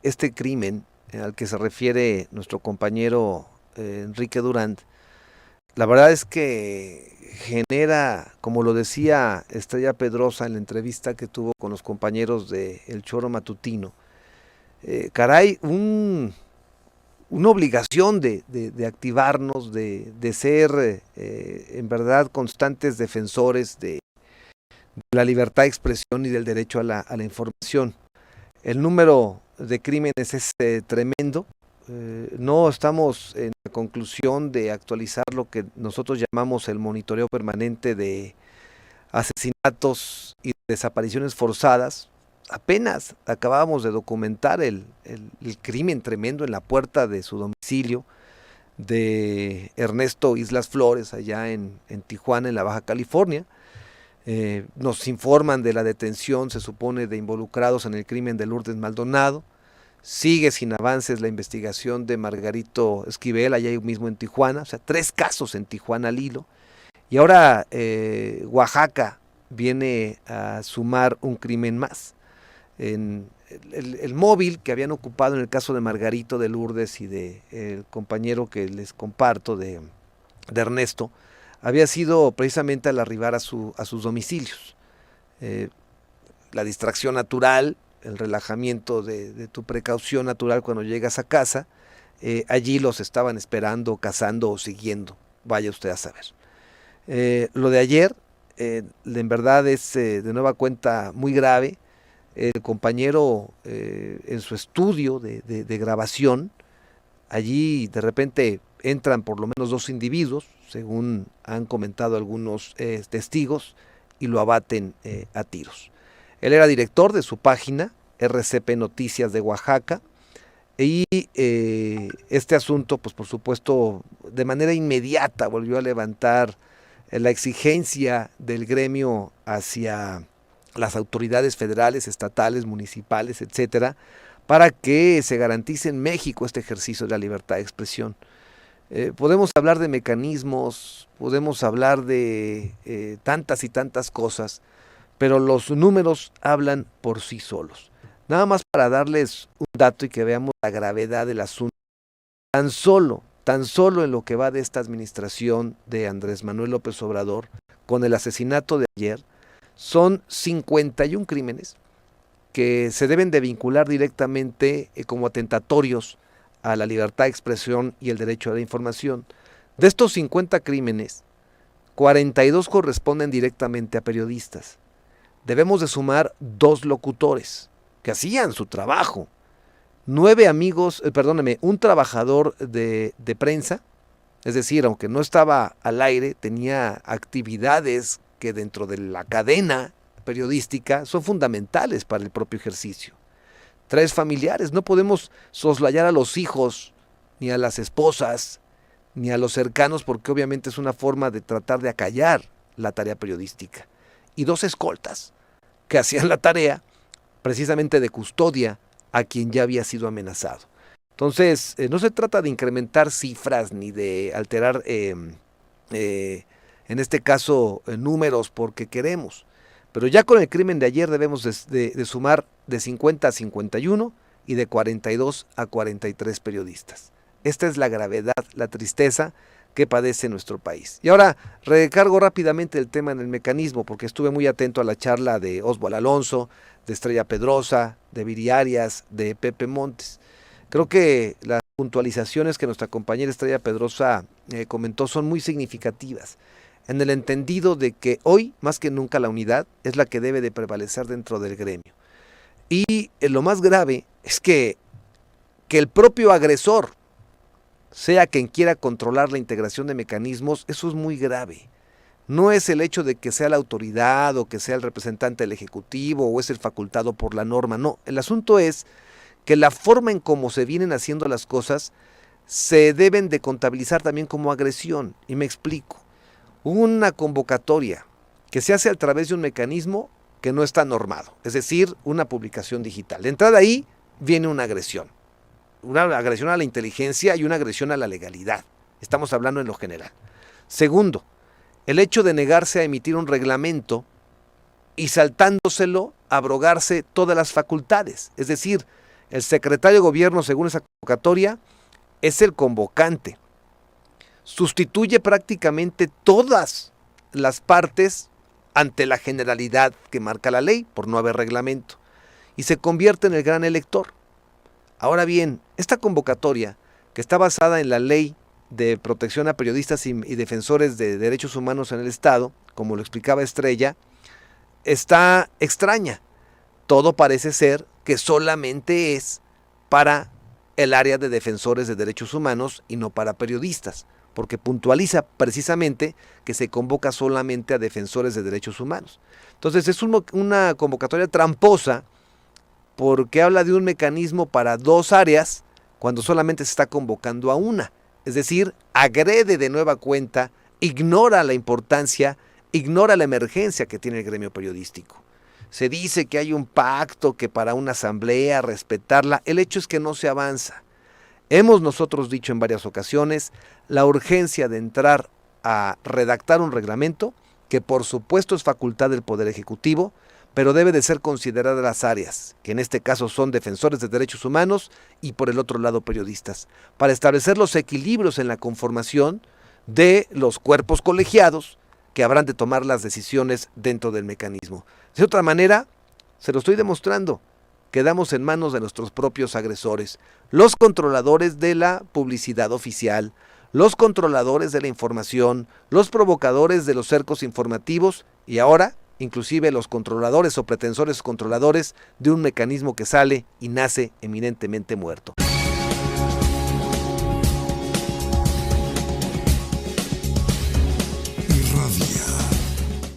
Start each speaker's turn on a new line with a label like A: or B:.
A: este crimen al que se refiere nuestro compañero Enrique Durand, la verdad es que genera, como lo decía Estrella Pedrosa en la entrevista que tuvo con los compañeros de El Choro Matutino, caray, una obligación de activarnos, de ser en verdad constantes defensores de la libertad de expresión y del derecho a la información. El número de crímenes es tremendo. No estamos en la conclusión de actualizar lo que nosotros llamamos el monitoreo permanente de asesinatos y desapariciones forzadas. Apenas acabábamos de documentar el crimen tremendo en la puerta de su domicilio de Ernesto Islas Flores, allá en Tijuana, en la Baja California. Nos informan de la detención, se supone, de involucrados en el crimen de Lourdes Maldonado. Sigue sin avances la investigación de Margarito Esquivel, allá mismo en Tijuana. O sea, 3 casos en Tijuana al hilo. Y ahora Oaxaca viene a sumar un crimen más. El móvil que habían ocupado en el caso de Margarito, de Lourdes y de el compañero que les comparto de Ernesto, había sido precisamente al arribar a sus domicilios. La distracción natural, el relajamiento de tu precaución natural cuando llegas a casa, allí los estaban esperando, cazando o siguiendo, vaya usted a saber. Lo de ayer, en verdad es de nueva cuenta muy grave. El compañero en su estudio de grabación, allí de repente entran por lo menos 2 individuos, según han comentado algunos testigos, y lo abaten a tiros. Él era director de su página, RCP Noticias de Oaxaca, y este asunto, pues por supuesto, de manera inmediata volvió a levantar la exigencia del gremio hacia las autoridades federales, estatales, municipales, etcétera, para que se garantice en México este ejercicio de la libertad de expresión. Podemos hablar de mecanismos, podemos hablar de tantas y tantas cosas, pero los números hablan por sí solos. Nada más para darles un dato y que veamos la gravedad del asunto. Tan solo en lo que va de esta administración de Andrés Manuel López Obrador, con el asesinato de ayer, son 51 crímenes que se deben de vincular directamente como atentatorios a la libertad de expresión y el derecho a la información. De estos 50 crímenes, 42 corresponden directamente a periodistas. Debemos de sumar 2 locutores que hacían su trabajo, 9 amigos, un trabajador de prensa, es decir, aunque no estaba al aire, tenía actividades que dentro de la cadena periodística son fundamentales para el propio ejercicio. 3 familiares, no podemos soslayar a los hijos, ni a las esposas, ni a los cercanos, porque obviamente es una forma de tratar de acallar la tarea periodística. Y 2 escoltas, que hacían la tarea precisamente de custodia a quien ya había sido amenazado. Entonces, no se trata de incrementar cifras ni de alterar, en este caso, números porque queremos. Pero ya con el crimen de ayer debemos de sumar de 50 a 51 y de 42 a 43 periodistas. Esta es la gravedad, la tristeza que padece nuestro país. Y ahora recargo rápidamente el tema en el mecanismo, porque estuve muy atento a la charla de Oswald Alonso, de Estrella Pedrosa, de Viri Arias, de Pepe Montes. Creo que las puntualizaciones que nuestra compañera Estrella Pedrosa comentó son muy significativas, en el entendido de que hoy, más que nunca, la unidad es la que debe de prevalecer dentro del gremio. Y lo más grave es que el propio agresor sea quien quiera controlar la integración de mecanismos, eso es muy grave. No es el hecho de que sea la autoridad o que sea el representante del Ejecutivo o es el facultado por la norma, no. El asunto es que la forma en cómo se vienen haciendo las cosas se deben de contabilizar también como agresión. Y me explico. Una convocatoria que se hace a través de un mecanismo que no está normado, es decir, una publicación digital. De entrada ahí viene una agresión a la inteligencia y una agresión a la legalidad. Estamos hablando en lo general. Segundo, el hecho de negarse a emitir un reglamento y saltándoselo, abrogarse todas las facultades. Es decir, El secretario de gobierno, según esa convocatoria, es el convocante. Sustituye prácticamente todas las partes ante la generalidad que marca la ley, por no haber reglamento, y se convierte en el gran elector. Ahora bien, esta convocatoria, que está basada en la ley de protección a periodistas y defensores de derechos humanos en el Estado, como lo explicaba Estrella, está extraña. Todo parece ser que solamente es para el área de defensores de derechos humanos y no para periodistas, porque puntualiza precisamente que se convoca solamente a defensores de derechos humanos. Entonces es una convocatoria tramposa porque habla de un mecanismo para dos áreas cuando solamente se está convocando a una. Es decir, agrede de nueva cuenta, ignora la importancia, ignora la emergencia que tiene el gremio periodístico. Se dice que hay un pacto, que para una asamblea, respetarla. El hecho es que no se avanza. Hemos nosotros dicho en varias ocasiones la urgencia de entrar a redactar un reglamento, que por supuesto es facultad del Poder Ejecutivo, pero debe de ser consideradas las áreas, que en este caso son defensores de derechos humanos y por el otro lado periodistas, para establecer los equilibrios en la conformación de los cuerpos colegiados que habrán de tomar las decisiones dentro del mecanismo. De otra manera, se lo estoy demostrando, quedamos en manos de nuestros propios agresores, los controladores de la publicidad oficial, los controladores de la información, los provocadores de los cercos informativos y ahora inclusive los controladores o pretensores controladores de un mecanismo que sale y nace eminentemente muerto.